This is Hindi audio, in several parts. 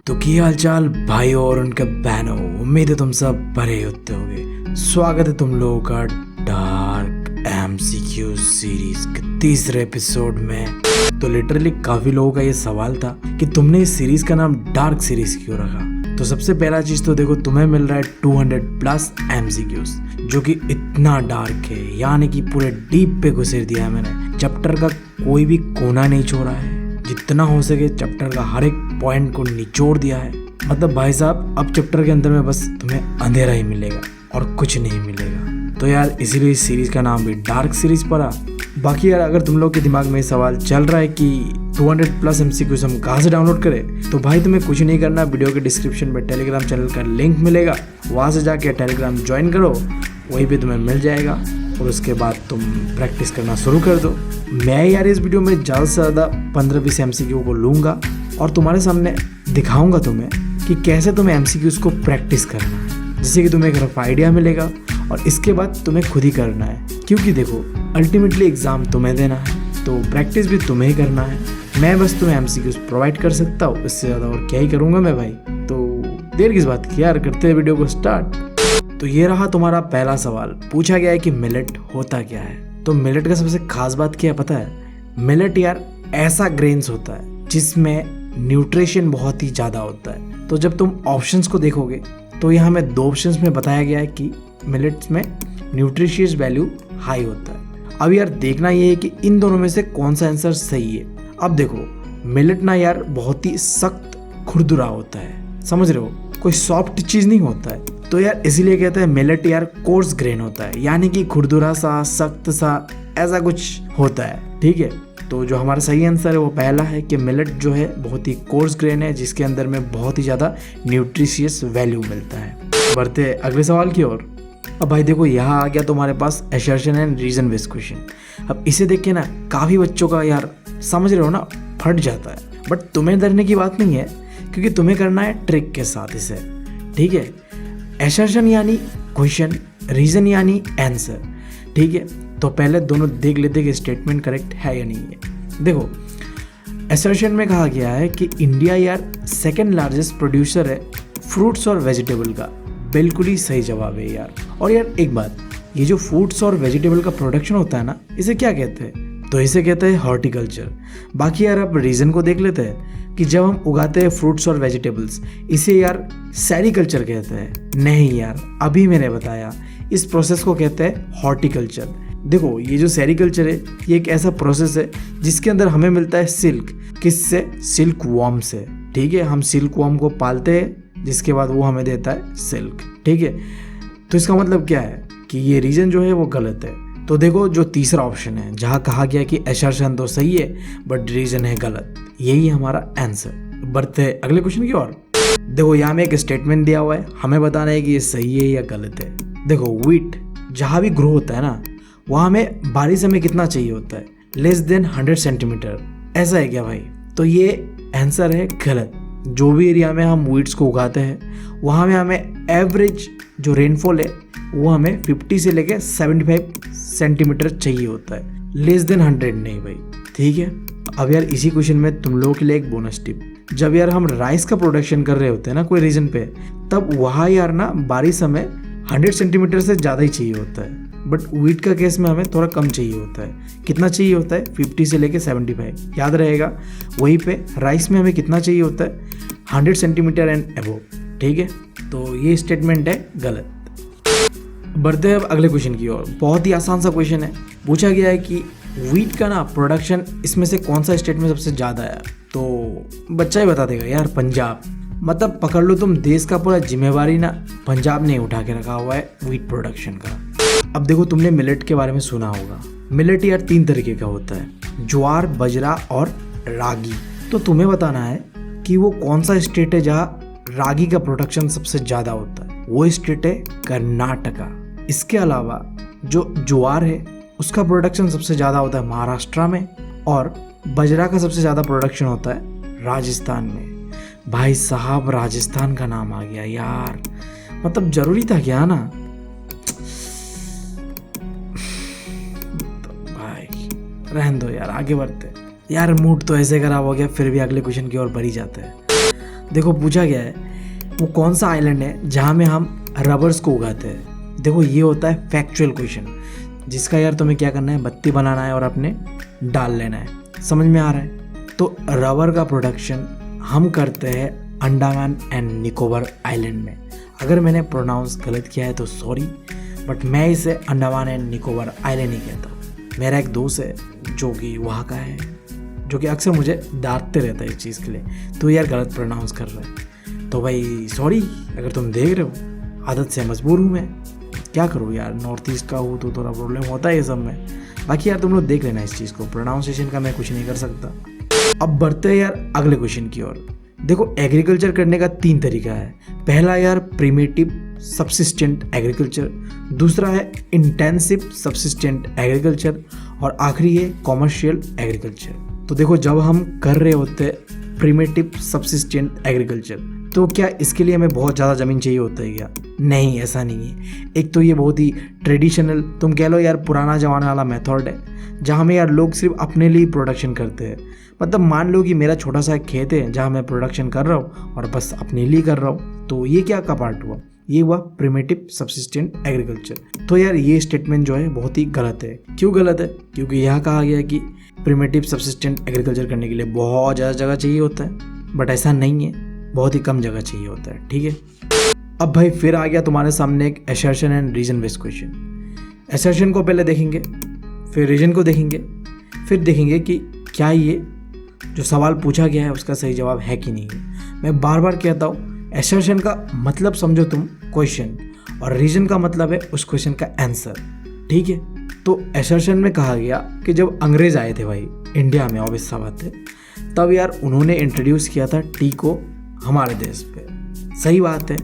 तो क्या हाल चाल भाई और उनके बहनों, उम्मीद है तुम सब भरे होते होगे। स्वागत है तुम लोगों का डार्क एमसीक्यू सीरीज के तीसरे एपिसोड में। तो लिटरली काफी लोगों का ये सवाल था कि तुमने इस सीरीज का नाम डार्क सीरीज क्यों रखा। तो सबसे पहला चीज तो देखो, तुम्हें मिल रहा है 200+ एमसीक्यूज जो कि इतना डार्क है, यानी कि पूरे डीप पे घुसेर दिया है मैंने। चैप्टर का कोई भी कोना नहीं छोड़ा है, जितना हो सके चैप्टर का हर एक पॉइंट को निचोड़ दिया है। मतलब भाई साहब, अब चैप्टर के अंदर में बस तुम्हें अंधेरा ही मिलेगा और कुछ नहीं मिलेगा। तो यार इसीलिए इस सीरीज का नाम भी डार्क सीरीज पड़ा। बाकी यार अगर तुम लोग के दिमाग में सवाल चल रहा है कि 200+ एमसीक्यूज हम कहाँ से डाउनलोड करें, तो भाई तुम्हें कुछ नहीं करना, वीडियो के डिस्क्रिप्शन में टेलीग्राम चैनल का लिंक मिलेगा, वहाँ से जाके टेलीग्राम ज्वाइन करो, वहीं पे तुम्हें मिल जाएगा और उसके बाद तुम प्रैक्टिस करना शुरू कर दो। मैं यार इस वीडियो में ज़्यादा से ज़्यादा 15-20 एमसीक्यू को लूँगा और तुम्हारे सामने दिखाऊंगा तुम्हें कि कैसे तुम्हें एमसीक्यूज को प्रैक्टिस करना है, जिससे कि तुम्हें एक रफ आइडिया मिलेगा और इसके बाद तुम्हें खुद ही करना है। क्योंकि देखो अल्टीमेटली एग्ज़ाम तुम्हें देना है, तो प्रैक्टिस भी तुम्हें ही करना है। मैं बस तुम्हें एमसीक्यूज प्रोवाइड कर सकता हूँ, इससे ज़्यादा और क्या ही करूँगा मैं भाई। तो देर किस बात की यार, करते हैं वीडियो को स्टार्ट। तो ये रहा तुम्हारा पहला सवाल। पूछा गया है कि मिलेट होता क्या है। तो मिलेट का सबसे खास बात क्या है पता है? मिलेट यार ऐसा ग्रेन्स होता है जिसमें न्यूट्रिशन बहुत ही ज़्यादा होता है। तो जब तुम ऑप्शंस को देखोगे तो यहाँ में 2 ऑप्शंस में बताया गया है कि मिलेट्स में न्यूट्रिशियस वैल्यू हाई होता है। अब यार देखना ये है कि इन दोनों में से कौन सा आंसर सही है। अब देखो मिलेट ना यार बहुत ही सख्त खुरदुरा होता है, समझ रहे हो, कोई सॉफ्ट चीज़ नहीं होता है। तो यार इसीलिए कहते हैं मिलेट यार कोर्स ग्रेन होता है, यानी कि खुरदुरा सा, सख्त सा, ऐसा कुछ होता है। ठीक है, तो जो हमारा सही आंसर है वो पहला है कि मिलेट जो है बहुत ही कोर्स ग्रेन है, जिसके अंदर में बहुत ही ज़्यादा न्यूट्रिशियस वैल्यू मिलता है। बढ़ते अगले सवाल की ओर। अब भाई देखो यहाँ आ गया तुम्हारे पास assertion and reason based question. अब इसे देख के ना काफ़ी बच्चों का यार समझ रहे हो ना फट जाता है, बट तुम्हें डरने की बात नहीं है, क्योंकि तुम्हें करना है ट्रिक के साथ इसे। ठीक है, असर्शन यानी क्वेश्चन, रीजन यानी आंसर। ठीक है, तो पहले दोनों देख लेते कि स्टेटमेंट करेक्ट है या नहीं है। देखो असर्शन में कहा गया है कि इंडिया यार सेकंड लार्जेस्ट प्रोड्यूसर है फ्रूट्स और वेजिटेबल का। बिल्कुल ही सही जवाब है यार। और यार एक बात, ये जो फ्रूट्स और वेजिटेबल का प्रोडक्शन होता है ना, इसे क्या कहते हैं? तो इसे कहते हैं हॉर्टिकल्चर। बाकी यार अब रीजन को देख लेते हैं कि जब हम उगाते हैं फ्रूट्स और वेजिटेबल्स, इसे यार सेरीकल्चर कहते हैं। नहीं यार, अभी मैंने बताया, इस प्रोसेस को कहते हैं हॉर्टिकल्चर। देखो ये जो सेरीकल्चर है ये एक ऐसा प्रोसेस है जिसके अंदर हमें मिलता है सिल्क। किससे? सिल्क वॉर्म से। ठीक है, हम सिल्क वॉर्म को पालते हैं, जिसके बाद वो हमें देता है सिल्क। ठीक है, तो इसका मतलब क्या है कि ये रीजन जो है वो गलत है। तो देखो जो तीसरा ऑप्शन है जहाँ कहा गया कि असर्शन तो सही है बट रीजन है गलत, यही हमारा आंसर। बढ़ते हैं अगले क्वेश्चन की ओर। देखो यहाँ में एक स्टेटमेंट दिया हुआ है, हमें बताना है कि ये सही है या गलत है। देखो व्हीट जहाँ भी ग्रो होता है ना, वहाँ में बारिश हमें कितना चाहिए होता है? Less than 100 centimetre. ऐसा है क्या भाई? तो ये आंसर है गलत। जो भी एरिया में हम व्हीट्स को उगाते हैं वहाँ में हमें एवरेज जो रेनफॉल है वो हमें 50 से लेके 75 सेंटीमीटर चाहिए होता है, लेस देन 100 नहीं भाई। ठीक है, अब यार इसी क्वेश्चन में तुम लोगों के लिए एक बोनस टिप। जब यार हम राइस का प्रोडक्शन कर रहे होते हैं ना कोई रीजन पे, तब वहाँ यार ना बारिश हमें 100 सेंटीमीटर से ज़्यादा ही चाहिए होता है, बट व्हीट का केस में हमें थोड़ा कम चाहिए होता है। कितना चाहिए होता है? 50 से लेके 75, याद रहेगा। वहीं पे राइस में हमें कितना चाहिए होता है? 100 सेंटीमीटर एंड अबोव। ठीक है, तो ये स्टेटमेंट है गलत। बढ़ते हैं अब अगले क्वेश्चन की ओर। बहुत ही आसान सा क्वेश्चन है। पूछा गया है कि व्हीट का ना प्रोडक्शन इसमें से कौन सा स्टेट में सबसे ज़्यादा है? तो बच्चा ही बता देगा यार, पंजाब। मतलब पकड़ लो तुम, देश का पूरा जिम्मेवारी ना पंजाब ने उठा के रखा हुआ है व्हीट प्रोडक्शन का। अब देखो तुमने मिलेट के बारे में सुना होगा। मिलेट यार 3 तरीके का होता है, ज्वार, बजरा और रागी। तो तुम्हें बताना है कि वो कौन सा स्टेट है जहाँ रागी का प्रोडक्शन सबसे ज़्यादा होता है। वो स्टेट है कर्नाटका। इसके अलावा जो ज्वार है उसका प्रोडक्शन सबसे ज़्यादा होता है महाराष्ट्र में, और बजरा का सबसे ज़्यादा प्रोडक्शन होता है राजस्थान में। भाई साहब राजस्थान का नाम आ गया यार, मतलब ज़रूरी था क्या ना भाई। रहने दो यार, आगे बढ़ते यार। मूड तो ऐसे खराब हो गया, फिर भी अगले क्वेश्चन की ओर बढ़ ही जाते हैं। देखो पूछा गया है वो कौन सा आइलैंड है जहाँ में हम रबर्स को उगाते हैं। देखो ये होता है फैक्चुअल क्वेश्चन, जिसका यार तुम्हें क्या करना है, बत्ती बनाना है और अपने डाल लेना है। समझ में आ रहा है? तो रबर का प्रोडक्शन हम करते हैं अंडमान एंड निकोबार आइलैंड में। अगर मैंने प्रोनाउंस गलत किया है तो सॉरी, बट मैं इसे अंडमान एंड निकोबार आइलैंड ही कहता हूँ। मेरा एक दोस्त है जो कि वहाँ का है, जो कि अक्सर मुझे डांटते रहता है इस चीज़ के लिए, तो यार गलत प्रोनाउंस कर रहा है। तो भाई सॉरी, अगर तुम देख रहे हो, आदत से मजबूर हूँ मैं, क्या करूँ यार, नॉर्थ ईस्ट का हूँ तो थोड़ा प्रॉब्लम होता है ये सब में। बाकी यार तुम लोग देख लेना इस चीज़ को, प्रोनाउंसिएशन का मैं कुछ नहीं कर सकता। अब बढ़ते हैं यार अगले क्वेश्चन की ओर। देखो एग्रीकल्चर करने का 3 तरीका है। पहला यार प्रिमिटिव सबसिस्टेंट एग्रीकल्चर, दूसरा है इंटेंसिव सबसिस्टेंट एग्रीकल्चर और आखिरी है कॉमर्शियल एग्रीकल्चर। तो देखो जब हम कर रहे होते हैं प्रिमिटिव सबसिस्टेंट एग्रीकल्चर, तो क्या इसके लिए हमें बहुत ज़्यादा ज़मीन चाहिए होता है क्या? नहीं, ऐसा नहीं है। एक तो ये बहुत ही ट्रेडिशनल, तुम कह लो यार पुराना जमाना वाला मेथड है, जहाँ में यार लोग सिर्फ अपने लिए प्रोडक्शन करते हैं। मतलब मान लो कि मेरा छोटा सा एक खेत है जहाँ मैं प्रोडक्शन कर रहा हूँ और बस अपने लिए कर रहा हूँ, तो ये क्या का पार्ट हुआ? ये हुआ प्रिमिटिव सबसिस्टेंट एग्रीकल्चर। तो यार ये स्टेटमेंट जो है बहुत ही गलत है। क्यों गलत है? क्योंकि यहाँ कहा गया कि प्रिमिटिव सबसिस्टेंट एग्रीकल्चर करने के लिए बहुत ज़्यादा जगह चाहिए होता है, बट ऐसा नहीं है, बहुत ही कम जगह चाहिए होता है। ठीक है, अब भाई फिर आ गया तुम्हारे सामने एक assertion and reason based question. Assertion को पहले देखेंगे, फिर रीजन को देखेंगे, फिर देखेंगे कि क्या ये जो सवाल पूछा गया है उसका सही जवाब है कि नहीं है। मैं बार बार कहता हूँ, असर्शन का मतलब समझो तुम क्वेश्चन, और रीजन का मतलब है उस क्वेश्चन का आंसर। ठीक है, तो असर्शन में कहा गया कि जब अंग्रेज आए थे भाई इंडिया में, ऑब्वियस सा बात है, तब यार उन्होंने इंट्रोड्यूस किया था टी को हमारे देश पे। सही बात है।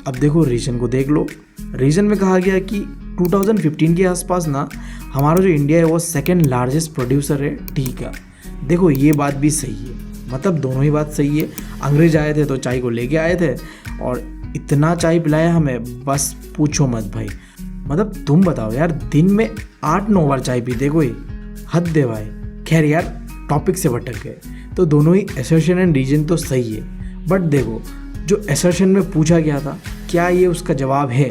अब देखो रीजन को देख लो। रीजन में कहा गया कि 2015 के आसपास ना हमारा जो इंडिया है वो 2nd लार्जेस्ट प्रोड्यूसर है टी का। देखो ये बात भी सही है, मतलब दोनों ही बात सही है। अंग्रेज आए थे तो चाय को लेके आए थे और इतना चाय पिलाया हमें, बस पूछो मत भाई। मतलब तुम बताओ यार, दिन में 8-9 बार चाय पीते कोई, हद दे भाई। खैर यार टॉपिक से भटक गए। तो दोनों ही असर्शन एंड रीजन तो सही है, बट देखो जो असर्शन में पूछा गया था क्या ये उसका जवाब है?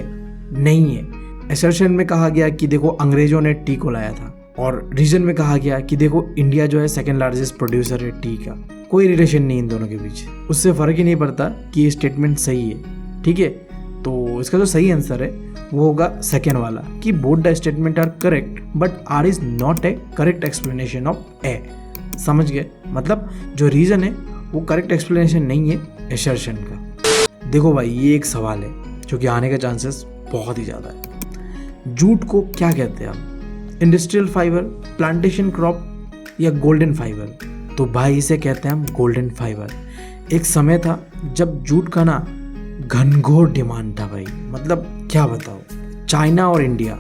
नहीं है। असर्शन में कहा गया कि देखो अंग्रेजों ने टी को लाया था, और रीजन में कहा गया कि देखो इंडिया जो है 2nd लार्जेस्ट प्रोड्यूसर है टी का। कोई रिलेशन नहीं इन दोनों के बीच, उससे फ़र्क ही नहीं पड़ता कि ये स्टेटमेंट सही है। ठीक है, तो इसका जो सही आंसर है वो होगा 2nd वाला, कि both the statement are correct but R is not a correct explanation of A. समझ गए? मतलब जो रीजन है वो करेक्ट एक्सप्लेनेशन नहीं है असर्शन का। देखो भाई ये एक सवाल है जो कि आने का चांसेस बहुत ही ज़्यादा है। जूट को क्या कहते हैं हम? इंडस्ट्रियल फाइबर, प्लांटेशन क्रॉप या गोल्डन फाइबर? तो भाई इसे कहते हैं हम गोल्डन फाइबर। एक समय था जब जूट का ना घनघोर डिमांड था भाई, मतलब क्या बताओ। चाइना और इंडिया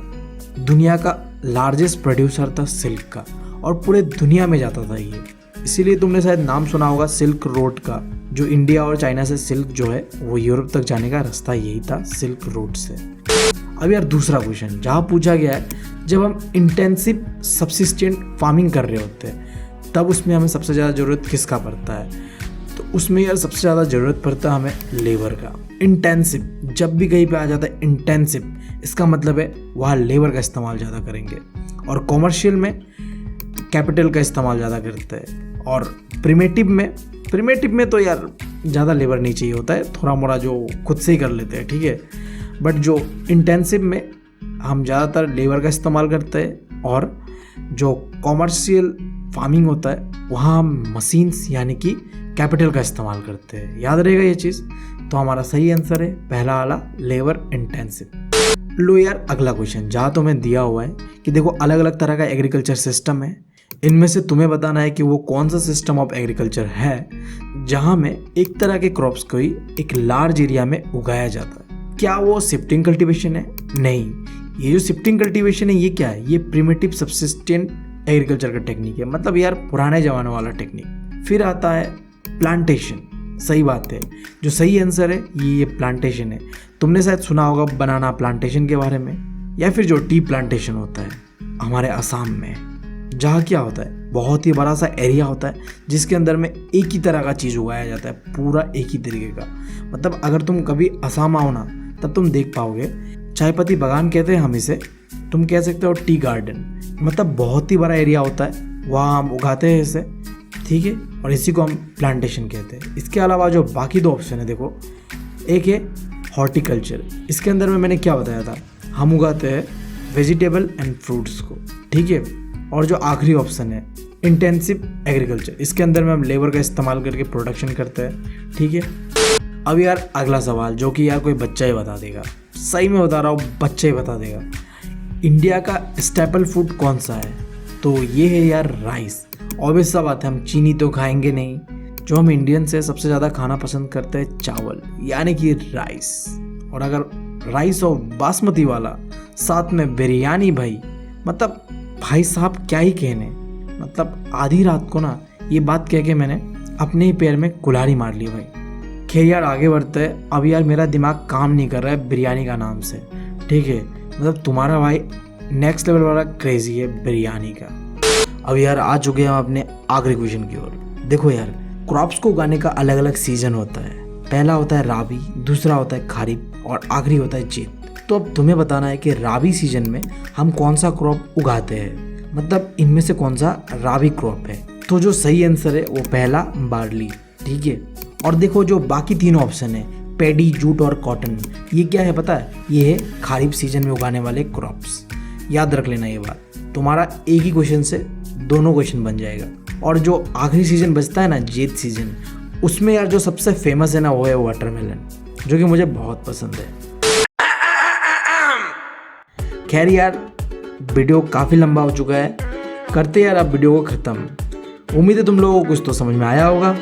दुनिया का लार्जेस्ट प्रोड्यूसर था सिल्क का, और पूरे दुनिया में जाता था ये। इसीलिए तुमने शायद नाम सुना होगा सिल्क रोड का। जो इंडिया और चाइना से सिल्क जो है वो यूरोप तक जाने का रास्ता यही था, सिल्क रोड से। अब यार दूसरा क्वेश्चन जहाँ पूछा गया है, जब हम इंटेंसिव सबसिस्टेंट फार्मिंग कर रहे होते हैं तब उसमें हमें सबसे ज़्यादा ज़रूरत किसका पड़ता है? तो उसमें यार सबसे ज़्यादा ज़रूरत पड़ता है हमें लेबर का। इंटेंसिव जब भी कहीं पे आ जाता है इंटेंसिव, इसका मतलब है वहाँ लेबर का इस्तेमाल ज़्यादा करेंगे। और कॉमर्शियल में कैपिटल का इस्तेमाल ज़्यादा करते हैं। और प्रिमेटिव में तो यार ज़्यादा लेबर नहीं चाहिए होता है, थोड़ा मोड़ा जो खुद से ही कर लेते हैं। ठीक है, बट जो इंटेंसिव में हम ज़्यादातर लेबर का इस्तेमाल करते हैं, और जो कॉमर्शियल फार्मिंग होता है वहाँ हम मशीन्स यानी कि कैपिटल का इस्तेमाल करते हैं। याद रहेगा ये चीज़। तो हमारा सही आंसर है पहला वाला, लेबर इंटेंसिव। लो यार अगला क्वेश्चन जहाँ तुम्हें दिया हुआ है कि देखो अलग अलग तरह का एग्रीकल्चर सिस्टम है, इनमें से तुम्हें बताना है कि वो कौन सा सिस्टम ऑफ एग्रीकल्चर है जहाँ में एक तरह के क्रॉप्स को ही एक लार्ज एरिया में उगाया जाता है। क्या वो शिफ्टिंग कल्टीवेशन है? नहीं। ये जो शिफ्टिंग कल्टीवेशन है ये क्या है? ये प्रिमिटिव सबसिस्टेंट एग्रीकल्चर का टेक्निक है, मतलब यार पुराने जमाने वाला टेक्निक। फिर आता है प्लांटेशन। सही बात है, जो सही आंसर है ये प्लांटेशन है। तुमने शायद सुना होगा बनाना प्लांटेशन के बारे में, या फिर जो टी प्लांटेशन होता है हमारे असम में, जहाँ क्या होता है बहुत ही बड़ा सा एरिया होता है जिसके अंदर में एक ही तरह का चीज़ उगाया जाता है, पूरा एक ही तरीके का। मतलब अगर तुम कभी असम आओ ना तब तुम देख पाओगे, चाय पत्ती बागान कहते हैं हम इसे, तुम कह सकते हो टी गार्डन। मतलब बहुत ही बड़ा एरिया होता है, वहाँ हम उगाते हैं इसे, ठीक है, और इसी को हम प्लांटेशन कहते हैं। इसके अलावा जो बाकी 2 ऑप्शन है देखो, एक है हॉर्टिकल्चर। इसके अंदर में मैंने क्या बताया था, हम उगाते हैं वेजिटेबल एंड फ्रूट्स को, ठीक है। और जो आखिरी ऑप्शन है इंटेंसिव एग्रीकल्चर, इसके अंदर में हम लेबर का इस्तेमाल करके प्रोडक्शन करते हैं, ठीक है। अब यार अगला सवाल जो कि यार कोई बच्चा ही बता देगा, सही में बता रहा हूँ, बच्चा ही बता देगा, इंडिया का स्टेपल फूड कौन सा है? तो ये है यार राइस। ऑब्वियस सा बात है, हम चीनी तो खाएंगे नहीं। जो हम इंडियन से सबसे ज़्यादा खाना पसंद करते हैं चावल, यानी कि राइस। और अगर राइस और बासमती वाला साथ में बिरयानी, भाई मतलब भाई साहब क्या ही कहने। मतलब आधी रात को ना ये बात कह के मैंने अपने ही पैर में कुल्हाड़ी मार ली भाई। खैर यार आगे बढ़ते हैं। अब यार मेरा दिमाग काम नहीं कर रहा है बिरयानी का नाम से, ठीक है। मतलब तुम्हारा भाई नेक्स्ट लेवल वाला क्रेजी है बिरयानी का। अब यार आ चुके हैं हम अपने आखिरी क्वेश्चन की ओर। देखो यार, क्रॉप्स को उगाने का अलग अलग सीजन होता है। पहला होता है राबी, दूसरा होता है खरीफ और आखिरी होता है जेठ। तो अब तुम्हें बताना है कि राबी सीजन में हम कौन सा क्रॉप उगाते हैं, मतलब इनमें से कौन सा राबी क्रॉप है। तो जो सही आंसर है वो पहला बार्ली, ठीक है। और देखो जो बाकी 3 ऑप्शन है पैडी, जूट और कॉटन, ये क्या है पता है, ये है खरीफ सीजन में उगाने वाले क्रॉप्स। याद रख लेना ये बात, तुम्हारा एक ही क्वेश्चन से दोनों क्वेश्चन बन जाएगा। और जो आखिरी सीजन बचता है ना, जेठ सीजन, उसमें यार जो सबसे फेमस है ना वो है वाटरमेलन, जो कि मुझे बहुत पसंद है। खैर यार वीडियो काफ़ी लंबा हो चुका है, करते यार अब वीडियो को ख़त्म। उम्मीद है तुम लोगों को कुछ तो समझ में आया होगा,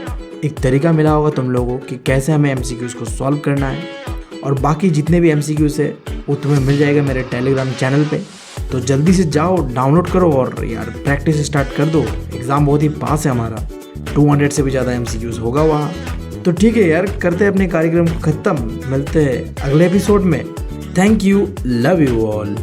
एक तरीका मिला होगा तुम लोगों को कि कैसे हमें MCQs को सॉल्व करना है। और बाकी जितने भी MCQs है वो तुम्हें मिल जाएगा मेरे टेलीग्राम चैनल पे। तो जल्दी से जाओ, डाउनलोड करो और यार प्रैक्टिस स्टार्ट कर दो। एग्ज़ाम बहुत ही पास है हमारा, 200 से भी ज़्यादा MCQs होगा वहाँ। तो ठीक है यार, करते हैं अपने कार्यक्रम को ख़त्म, मिलते हैं अगले एपिसोड में। Thank you, love you all.